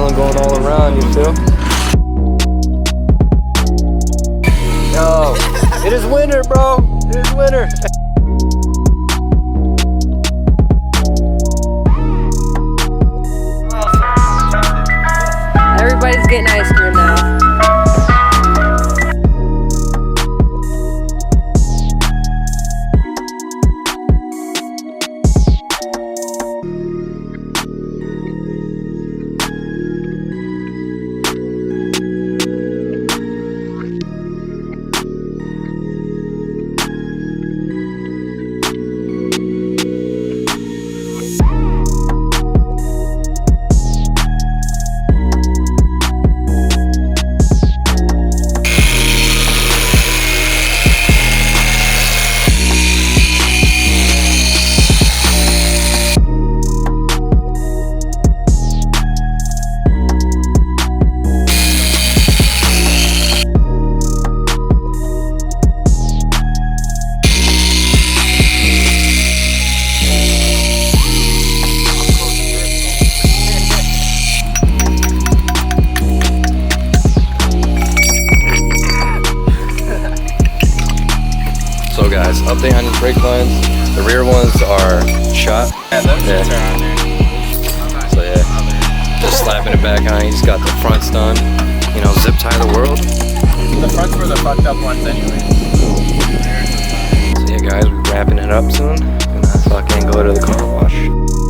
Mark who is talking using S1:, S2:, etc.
S1: adrenaline going all around, you feel? Yo, it is winter, bro. It is winter.
S2: Everybody's getting ice cream now.
S1: So guys, update on these brake lines. The rear ones are shot.
S3: Yeah, those are on there.
S1: So yeah, just slapping it back on. He's got the fronts done. You know, zip tie the world.
S3: The fronts were the fucked up ones anyway.
S1: So yeah guys, we're wrapping it up soon. Gonna fucking go to the car wash.